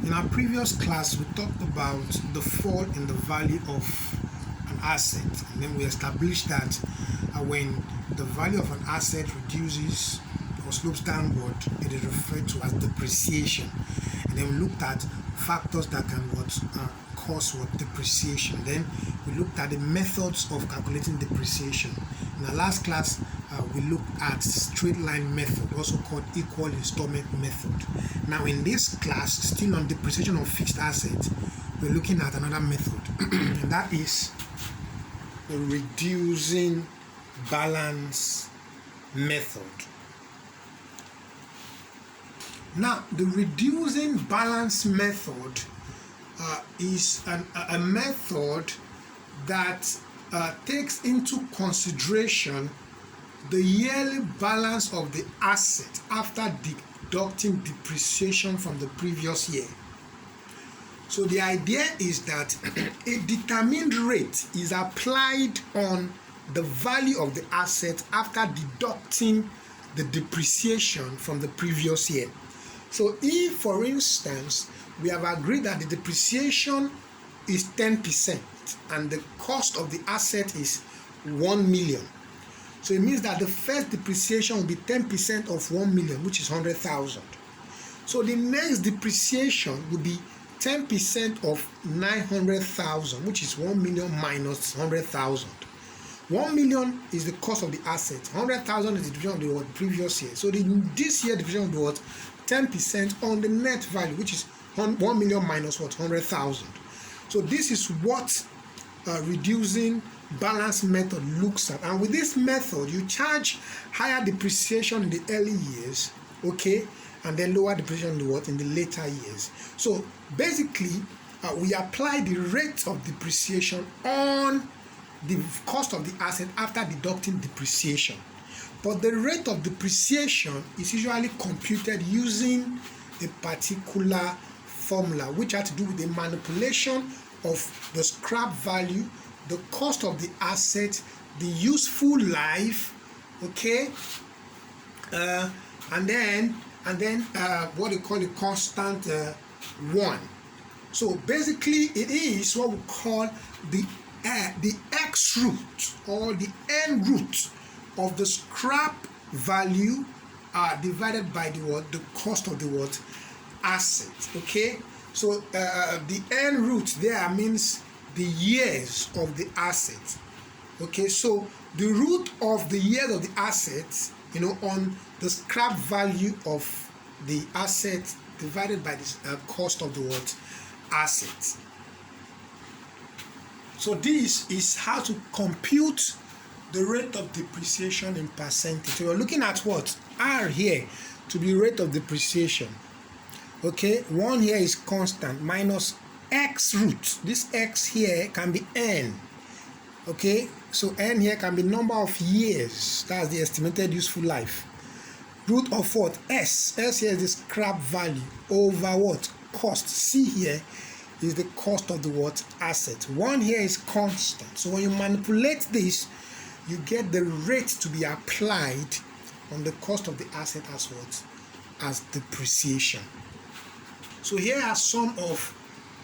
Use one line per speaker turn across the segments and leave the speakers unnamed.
In our previous class, we talked about the fall in the value of an asset, and then we established that when the value of an asset reduces or slopes downward, it is referred to as depreciation. And then we looked at factors that can cause depreciation. Then we looked at the methods of calculating depreciation. In our last class, we looked at straight line method, also called equal installment method. Now in this class, still on depreciation of fixed assets, we're looking at another method, and that is the reducing balance method. Now, the reducing balance method is a method that takes into consideration the yearly balance of the asset after deducting depreciation from the previous year. So the idea is that a determined rate is applied on the value of the asset after deducting the depreciation from the previous year. So if, for instance, we have agreed that the depreciation is 10% and the cost of the asset is 1 million. So it means that the first depreciation will be 10% of 1 million, which is 100,000. So the next depreciation will be 10% of 900,000, which is 1 million minus 100,000. 1 million is the cost of the asset. 100,000 is the depreciation of the previous year. So this year depreciation will be 10% on the net value, which is 1 million minus 100,000. So this is what reducing balance method looks at. And with this method, you charge higher depreciation in the early years, okay, and then lower depreciation in the later years. So basically, we apply the rate of depreciation on the cost of the asset after deducting depreciation. But the rate of depreciation is usually computed using a particular formula, which has to do with the manipulation of the scrap value, the cost of the asset, the useful life, okay, and then what they call a constant one. So basically, it is what we call the X root or the N root of the scrap value divided by the cost of the asset. Okay, so the N root there means the years of the asset. Okay, so the root of the years of the asset, on the scrap value of the asset divided by the cost of the asset. So this is how to compute the rate of depreciation in percentage. So we're looking at what? R here to be rate of depreciation. Okay, 1 here is constant minus X root. This X here can be N. Okay, so N here can be number of years. That's the estimated useful life. Root of what? S. S here is the scrap value over what? Cost. C here is the cost of the asset. 1 here is constant. So when you manipulate this, you get the rate to be applied on the cost of the asset as what? As depreciation. So here are some of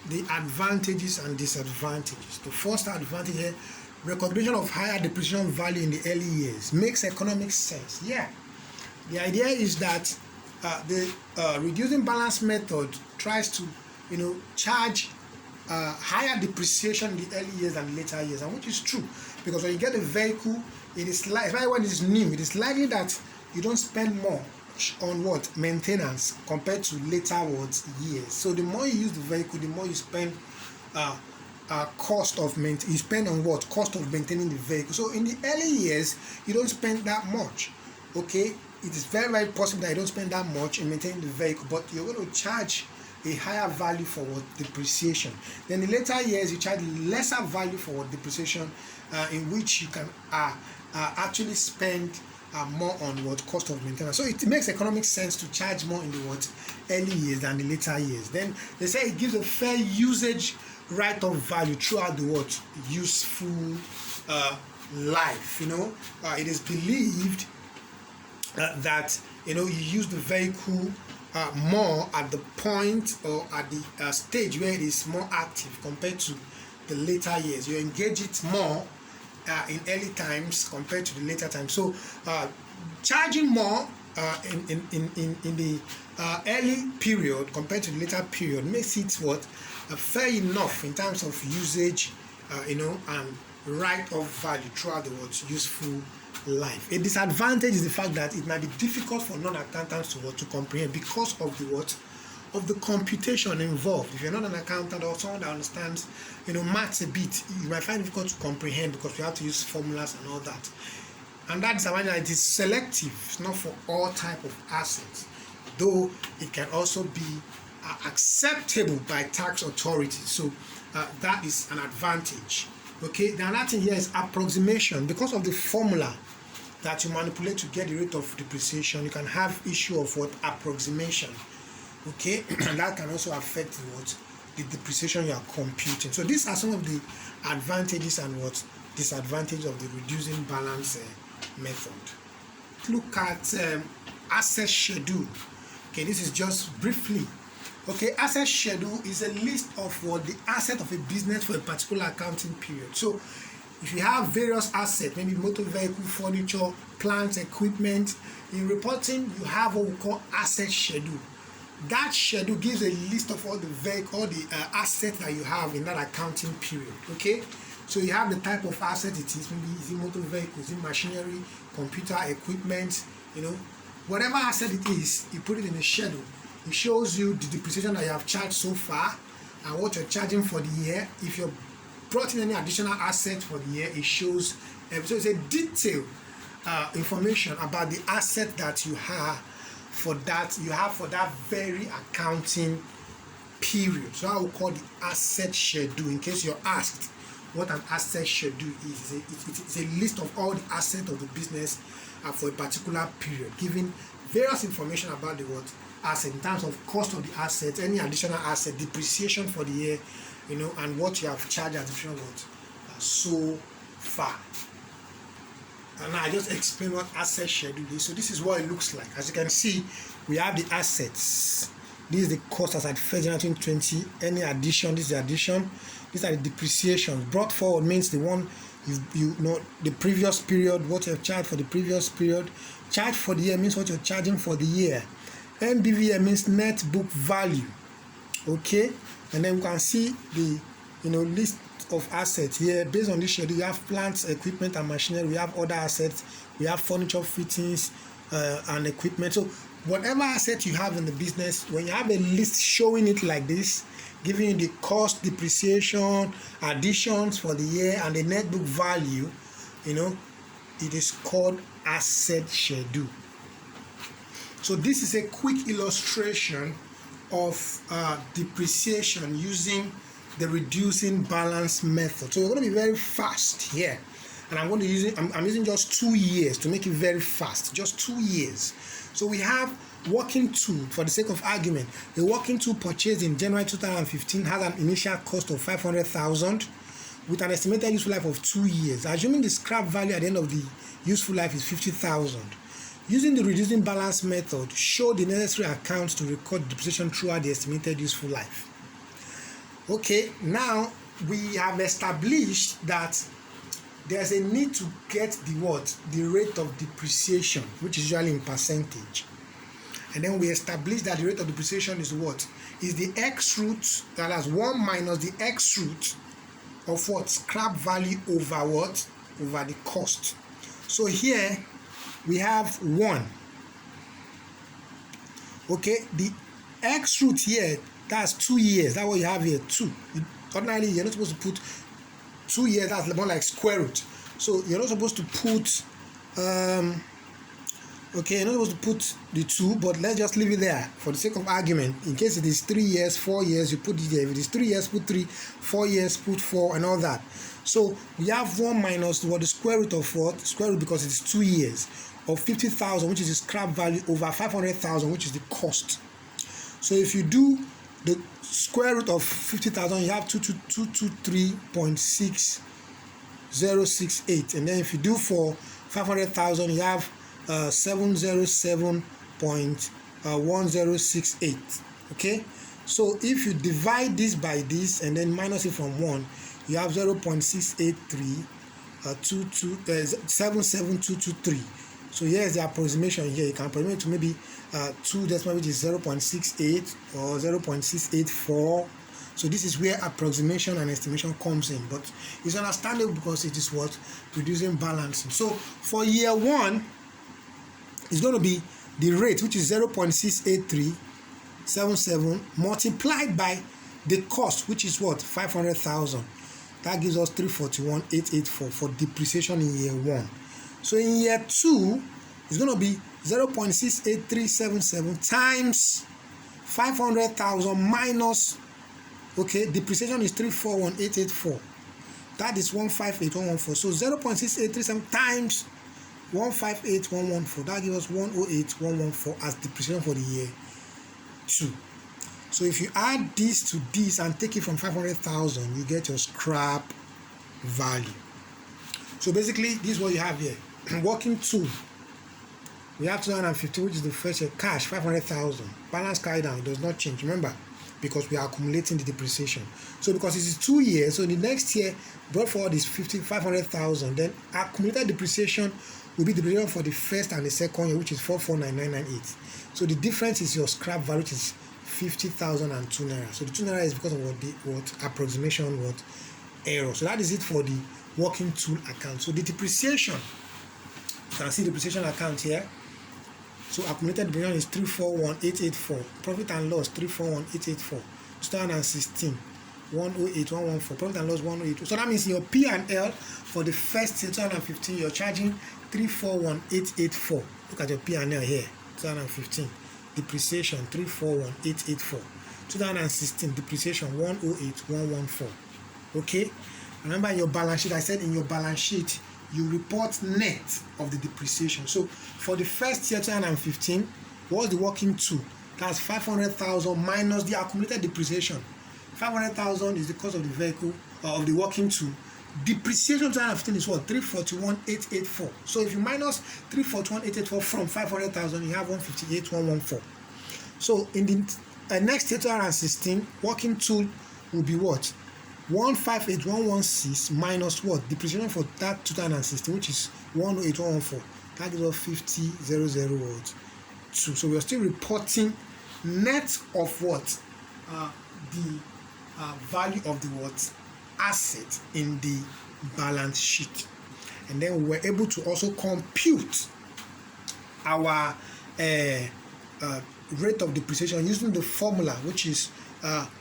the advantages and disadvantages. The first advantage here, recognition of higher depreciation value in the early years makes economic sense. Yeah, the idea is that the reducing balance method tries to charge higher depreciation in the early years than the later years, and which is true, because when you get a vehicle, it is especially when it's new, it is likely that you don't spend more on maintenance compared to later years. So the more you use the vehicle, the more you spend cost of you spend on cost of maintaining the vehicle. So in the early years, you don't spend that much. Okay, it is very, very possible that you don't spend that much in maintaining the vehicle, but you're going to charge a higher value for depreciation. Then in the later years, you charge lesser value for depreciation, in which you can actually spend more on cost of maintenance. So it makes economic sense to charge more in the early years than the later years. Then they say it gives a fair usage right of value throughout the useful life. It is believed that you use the vehicle more at the point or at the stage where it is more active compared to the later years. You engage it more in early times compared to the later times. So charging more in the early period compared to the later period makes it fair enough in terms of usage, and right of value throughout the useful life. A disadvantage is the fact that it might be difficult for non-accountants to comprehend because of the computation involved. If you're not an accountant or someone that understands maths a bit, you might find it difficult to comprehend because you have to use formulas and all that. And that disadvantage, it is selective. It's not for all type of assets, though it can also be acceptable by tax authorities. So that is an advantage. Okay, the other thing here is approximation. Because of the formula that you manipulate to get the rate of depreciation, you can have issue of approximation. Okay, and that can also affect the depreciation you are computing. So these are some of the advantages and disadvantages of the reducing balance method. Look at asset schedule. Okay, this is just briefly. Okay, asset schedule is a list of the asset of a business for a particular accounting period. So if you have various assets, maybe motor vehicle, furniture, plant, equipment, in reporting you have what we call asset schedule. That schedule gives a list of all the assets that you have in that accounting period. Okay, so you have the type of asset it is. Maybe is it motor vehicle, is it machinery, computer, equipment, whatever asset it is, you put it in a schedule. It shows you the depreciation that you have charged so far and what you're charging for the year. If you've brought in any additional asset for the year, it shows. So it's a detailed information about the asset that you have for that very accounting period. So I will call the asset schedule. In case you're asked what an asset schedule is, it's a list of all the assets of the business for a particular period, giving various information about the asset in terms of cost of the asset, any additional asset, depreciation for the year, and what you have charged as depreciation so far. And I just explain what asset schedule is. So this is what it looks like. As you can see, we have the assets. This is the cost as at 1st January 2020. Any addition, this is the addition. These are the depreciations. Brought forward means the one the previous period, what you have charged for the previous period. Charged for the year means what you're charging for the year. NBVA means net book value. Okay, and then we can see the list of assets here. Based on this schedule, you have plants, equipment, and machinery. We have other assets. We have furniture, fittings, and equipment. So whatever asset you have in the business, when you have a list showing it like this, giving you the cost, depreciation, additions for the year, and the net book value, it is called asset schedule. So this is a quick illustration of depreciation using the reducing balance method. So we're going to be very fast here, and I'm using just 2 years to make it very fast. Just 2 years. So we have working tool. For the sake of argument, the working tool purchased in January 2015 has an initial cost of 500,000 with an estimated useful life of 2 years. Assuming the scrap value at the end of the useful life is 50,000. Using the reducing balance method, show the necessary accounts to record depreciation throughout the estimated useful life. Okay, now we have established that there's a need to get the rate of depreciation, which is usually in percentage. And then we establish that the rate of depreciation is is the x root, that is 1 minus the x root of scrap value over over the cost. So here we have 1. Okay, the x root here, that's 2 years. That's what you have here, 2. Ordinarily, you're not supposed to put 2 years. That's more like square root. So you're not supposed to put you're not supposed to put the 2, but let's just leave it there for the sake of argument. In case it is 3 years, 4 years, you put it there. If it is 3 years, put 3. 4 years, put 4, and all that. So we have 1 minus the square root of square root, because it is 2 years, of 50,000, which is the scrap value, over 500,000, which is the cost. So if you do the square root of 50,000, you have 223.6068, and then if you do for 500,000, you have 707.0 1068. Okay, so if you divide this by this and then minus it from 1, you have 0.683 77223. So here's the approximation here. You can approximate to maybe 2 decimal, which is 0.68 or 0.684. So this is where approximation and estimation comes in, but it's understandable because it is what reducing balancing. So for year 1, it's going to be the rate, which is 0.68377 multiplied by the cost, which is what, 500,000. That gives us 341,884 for depreciation in year 1. So in year 2, it's going to be 0.68377 times 500,000 minus, okay, depreciation is 341,884. That is 158,114. So 0.6837 times 158,114. That gives us 108,114 as depreciation for the year 2. So if you add this to this and take it from 500,000, you get your scrap value. So basically, this is what you have here. Working tool, we have 250, which is the first year. Cash 500,000. Balance carried down, it does not change. Remember, because we are accumulating the depreciation. So because it is 2 years, so the next year brought forward is 500,000. Then accumulated depreciation will be the depreciation for the first and the second year, which is 449,998. So the difference is your scrap value, which is 50,002 naira. So the 2 naira is because of what approximation, what error. So that is it for the working tool account. So the depreciation, you can see the depreciation account here. So accumulated depreciation is 341,884. Profit and loss 341,884. 2016 108,114. Profit and loss 108. So that means your P&L for the first year 2015, you're charging 341,884. Look at your P&L here. 2015 depreciation 341,884. 2016 depreciation 108,114. Okay, remember in your balance sheet, I said in your balance sheet you report net of the depreciation. So for the first year 2015, what's the working tool? That's 500,000 minus the accumulated depreciation. 500,000 is the cost of the vehicle of the working tool. Depreciation 2015 is what? 341,884. So if you minus 341,884 from 500,000, you have 158,114. So in the next year 2016, working tool will be what? 158,116 minus what? Depreciation for that 2016, which is 108,114. That gives us 50,002. So we are still reporting net of what? The value of the what? Asset in the balance sheet. And then we were able to also compute our rate of depreciation using the formula, which is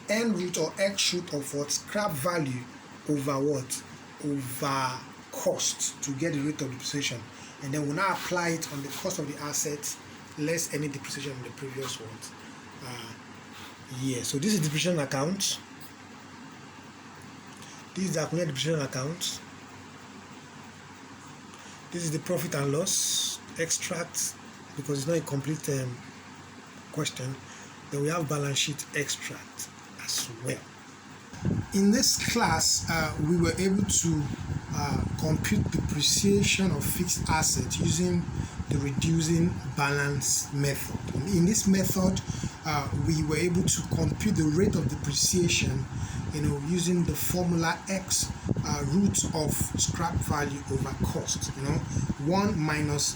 n root or x root of what? Scrap value over what? Over cost to get the rate of depreciation. And then we'll now apply it on the cost of the asset less any depreciation in the previous one year. So this is depreciation account. This is the accumulated depreciation account. This is the profit and loss extract, because it's not a complete question. Then we have balance sheet extract as well. In this class, we were able to compute depreciation of fixed assets using the reducing balance method. In this method, we were able to compute the rate of depreciation, using the formula x root of scrap value over cost. 1 minus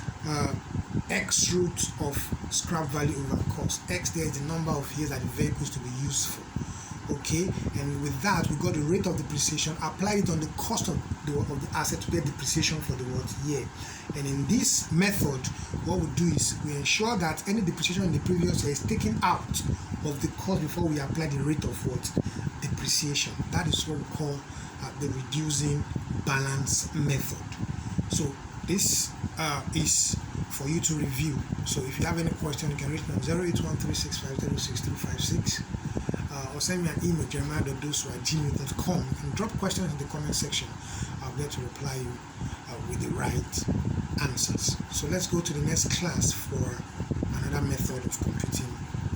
x root of scrap value over cost. X there is the number of years that the vehicle is to be useful. Okay, and with that we got the rate of depreciation, applied it on the cost of the asset to get depreciation for the year. And in this method, what we do is we ensure that any depreciation in the previous year is taken out of the cost before we apply the rate of depreciation. That is what we call the reducing balance method. So this is for you to review. So if you have any question, you can reach me on 08136506356. Or send me an email, jeremiah.dosu@gmail.com. You can drop questions in the comment section. I'll get to reply you with the right answers. So let's go to the next class for another method of computing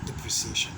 depreciation.